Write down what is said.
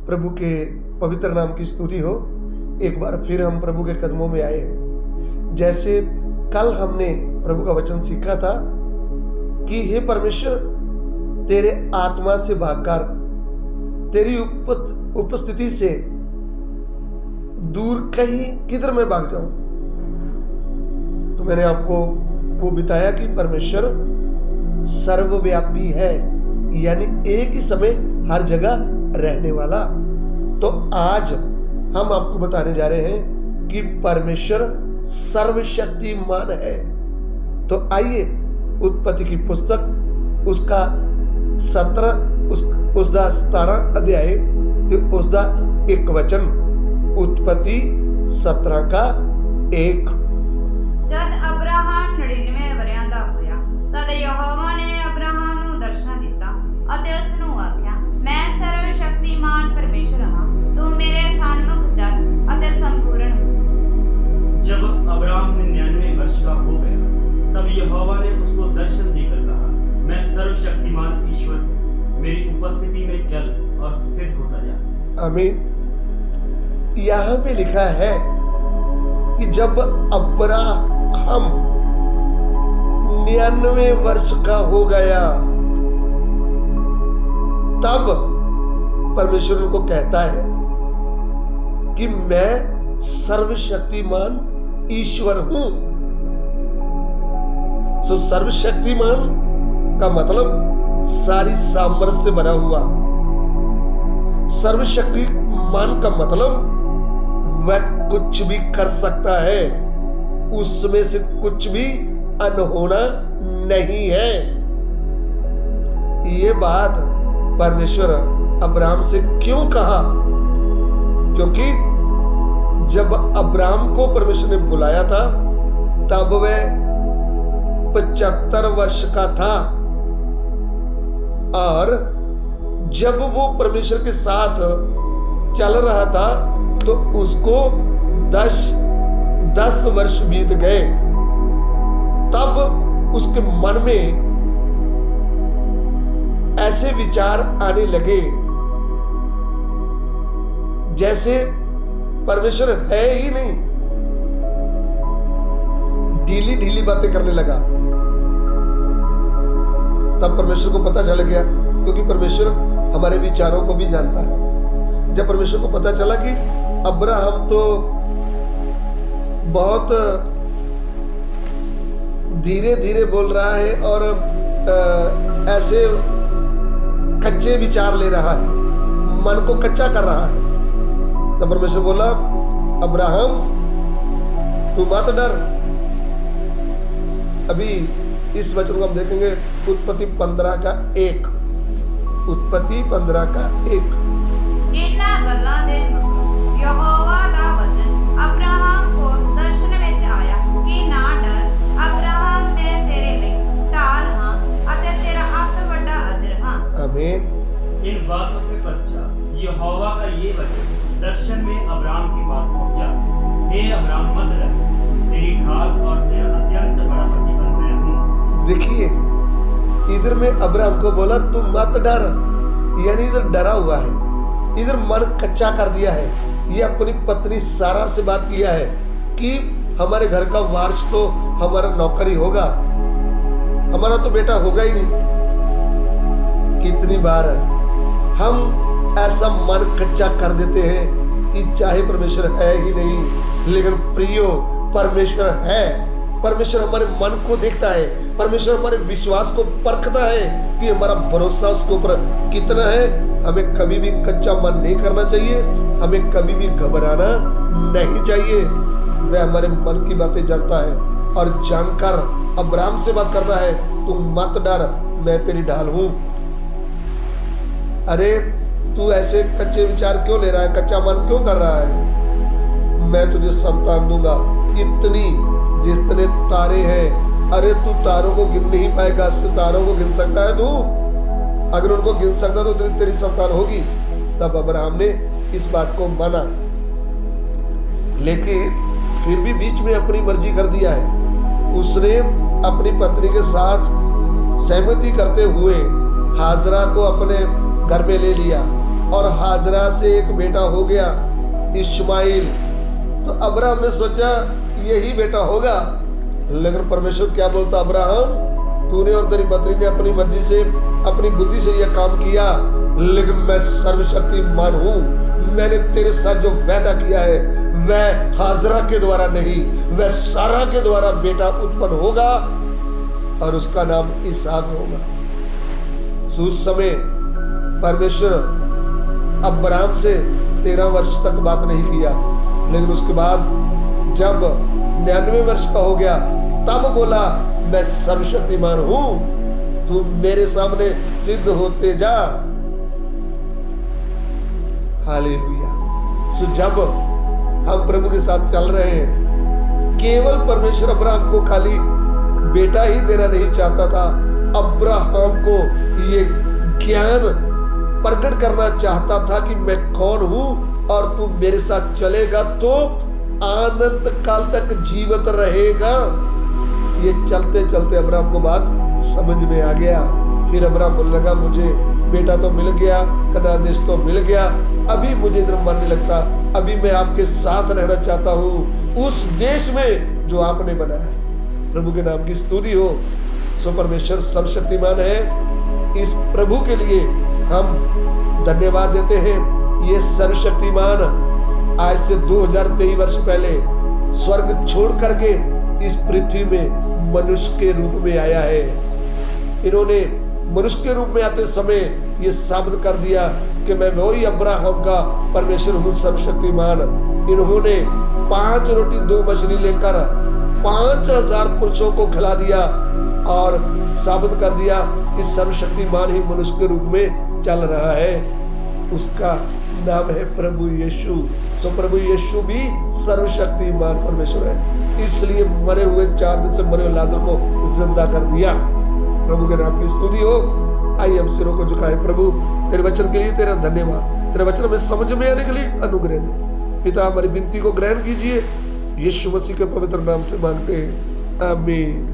प्रभु के पवित्र नाम की स्तुति हो। एक बार फिर हम प्रभु के कदमों में आए हैं। जैसे कल हमने प्रभु का वचन सीखा था कि हे परमेश्वर, तेरे आत्मा से भागकर तेरी उपस्थिति से दूर कहीं किधर मैं भाग जाऊं। तो मैंने आपको वो बताया कि परमेश्वर सर्वव्यापी है, यानी एक ही समय हर जगह रहने वाला। तो आज हम आपको बताने जा रहे हैं कि परमेश्वर सर्वशक्तिमान है। तो आइए उत्पत्ति की पुस्तक उसका 17 अध्याय उसका 1 वचन, उत्पत्ति 17:1। जद अब्राहम 99 ਵਰਿਆਂ ਦਾ ਹੋਇਆ ਤਦ ਯਹੋਵਾ ਨੇ ਅਬਰਾਹਮ ਨੂੰ ਦਰਸ਼ਨ ਦਿੱਤਾ ਅਤੇ ਉਸ ਨੂੰ ਆਖਿਆ, ਮੈਂ ਸਰਵ ਸ਼ਕਤੀਮਾਨ ਪਰਮੇਸ਼ਰ ਹਾਂ, ਤੂੰ ਮੇਰੇ ਸਨਮੁਖ ਚੱਲ ਅਤੇ ਸੰਪੂਰਨ ਹੋ। जब अब्राहम 99 वर्ष का हो गया तब यहोवा ने उसको दर्शन देकर कहा, मैं सर्वशक्तिमान ईश्वर हूँ, मेरी उपस्थिति में चल और सिद्ध होता जा। आमीन। यहाँ पे लिखा है कि जब अब्राहम 99 वर्ष का हो गया तब परमेश्वर उनको कहता है कि मैं सर्वशक्तिमान ईश्वर हूं। सो सर्वशक्तिमान का मतलब सारी सामर्थ्य से भरा हुआ। सर्वशक्तिमान का मतलब वह कुछ भी कर सकता है, उसमें से कुछ भी अनहोना नहीं है। ये बात परमेश्वर अब्राहम से क्यों कहा? क्योंकि जब अब्राहम को परमेश्वर ने बुलाया था तब वह 75 वर्ष का था, और जब वो परमेश्वर के साथ चल रहा था तो उसको 10 वर्ष बीत गए। तब उसके मन में ऐसे विचार आने लगे जैसे परमेश्वर है ही नहीं। ढीली ढीली बातें करने लगा। तब परमेश्वर को पता चल गया, क्योंकि परमेश्वर हमारे विचारों को भी जानता है। जब परमेश्वर को पता चला कि अब्राहम तो बहुत धीरे धीरे बोल रहा है और ऐसे कच्चे विचार ले रहा है, मन को कच्चा कर रहा है, तब परमेश्वर बोला, अब्राहम तू मत डर। अभी इस वचन को हम देखेंगे उत्पत्ति 15:1। उत्पत्ति 15:1। ਇਹਨਾਂ ਗੱਲਾਂ ਦੇ ਮਗਰੋਂ ਯਹੋਵਾ ਦਾ ਵਚਨ ਅਬਰਾਹਮ ਕੋਲ ਦਰਸ਼ਨ ਵਿੱਚ ਆਇਆ ਕਿ ਨਾ ਡਰ, ਅਬਰਾਹਮ ਮੈਂ ਤੇਰੇ ਲਈ ਢਾਲ ਹਾਂ ਅਤੇ ਤੇਰਾ ਅੱਤ ਵੱਡਾ ਅਜਰ ਹਾਂ। आमीन। इन बातों से पश्चात यहोवा का ये वचन दर्शन में अब्राहम के पास पहुंचा, हे अब्राहम मत डर, तेरी ढाल और तेरा अत्यंत बड़ा प्रतिबल मैं हूँ। देखिए इधर में अब्राहम को बोला तुम मत डर, यानी इधर डरा हुआ है, इधर मन कच्चा कर दिया है। ये अपनी पत्नी सारा से बात किया है कि हमारे घर का वारिस तो हमारा नौकर ही होगा, हमारा तो बेटा होगा ही नहीं। कितनी बार हम ऐसा मन कच्चा कर देते हैं कि चाहे परमेश्वर है ही नहीं, लेकिन प्रियो परमेश्वर है। परमेश्वर हमारे मन को देखता है, परमेश्वर हमारे विश्वास को परखता है कि हमारा भरोसा उसके ऊपर कितना है। हमें कभी भी कच्चा मन नहीं करना चाहिए, हमें कभी भी घबराना नहीं चाहिए। वह हमारे मन की बातें जानता है और जानकर अब्राहम से बात करता है, तुम मत डर, मैं तेरी ढाल हूं। अरे तू ऐसे कच्चे विचार क्यों ले रहा है, कच्चा मन क्यों कर रहा है? मैं तुझे संतान दूंगा, इतनी जितने तारे हैं। अरे तू तारों को गिन नहीं पाएगा, सितारों को गिन सकता है तू? अगर उनको गिन सकता तो तेरी संतान होगी। तब अब्राहम ने इस बात को माना, लेकिन फिर भी बीच में अपनी मर्जी कर दिया है। उसने अपनी पत्नी के साथ सहमति करते हुए हाजरा को अपने घर में ले लिया और हाजरा से एक बेटा हो गया इस्माइल। तो अब्राहम ने सोचा यही बेटा होगा, लेकिन परमेश्वर क्या बोलता, अब्राहम तूने और तेरी पत्नी ने अपनी मर्जी से अपनी बुद्धि से यह काम किया, लेकिन मैं सर्वशक्तिमान हूं। मैंने तेरे साथ जो वादा किया है वह हाजरा के द्वारा नहीं, वह सारा के द्वारा बेटा उत्पन्न होगा और उसका नाम इसहाक होगा। उस समय परमेश्वर अब्राहम से 13 वर्ष तक बात नहीं किया, लेकिन उसके बाद जब 99 वर्ष का हो गया तब बोला मैं सर्वशक्तिमान हूं, तू मेरे सामने सिद्ध होते जा। हालेलुया। सो जब हम प्रभु के साथ चल रहे हैं, केवल परमेश्वर अब्राहम को खाली बेटा ही देना नहीं चाहता था, अब्राहम को ये ज्ञान प्रकट करना चाहता था कि मैं कौन हूं और तू मेरे साथ चलेगा तो अनंत काल तक जीवित रहेगा। ये चलते चलते अब्राहम को बात समझ में आ गया। फिर अब्राहम बोलने लगा मुझे बेटा तो मिल गया, कनान देश तो मिल गया, अभी मुझे इधर मन नहीं लगता, अभी मैं आपके साथ रहना चाहता हूं उस देश में जो आपने बनाया है। प्रभु के नाम की स्तुति हो। सो परमेश्वर सर्वशक्तिमान है। इस प्रभु के लिए हम धन्यवाद देते हैं। ये सर्वशक्तिमान आज से 2023 वर्ष पहले स्वर्ग छोड़ करके इस पृथ्वी में मनुष्य के रूप में आया है। इन्होंने मनुष्य के रूप में आते समय ये साबित कर दिया कि मैं वही अब्राहम का परमेश्वर हूं, सर्वशक्तिमान। इन्होंने 5 रोटी 2 मछली लेकर 5000 पुरुषों को खिला दिया और साबित कर दिया कि सर्वशक्तिमान ही मनुष्य के रूप में चल रहा है। उसका नाम है प्रभु यीशु। सो प्रभु यीशु भी सर्वशक्तिमान परमेश्वर है, इसलिए मरे हुए 4 दिन से मरे हुए लाजर को जिंदा कर दिया। प्रभु के नाम की स्तुति हो। आइए हम सिरों को झुकाएं। प्रभु तेरे वचन के लिए तेरा धन्यवाद, तेरे वचन में समझ में आने के लिए अनुग्रह दे। पिता हमारी विनती को ग्रहण कीजिए, यीशु मसीह के पवित्र नाम से मांगते हैं, आमीन।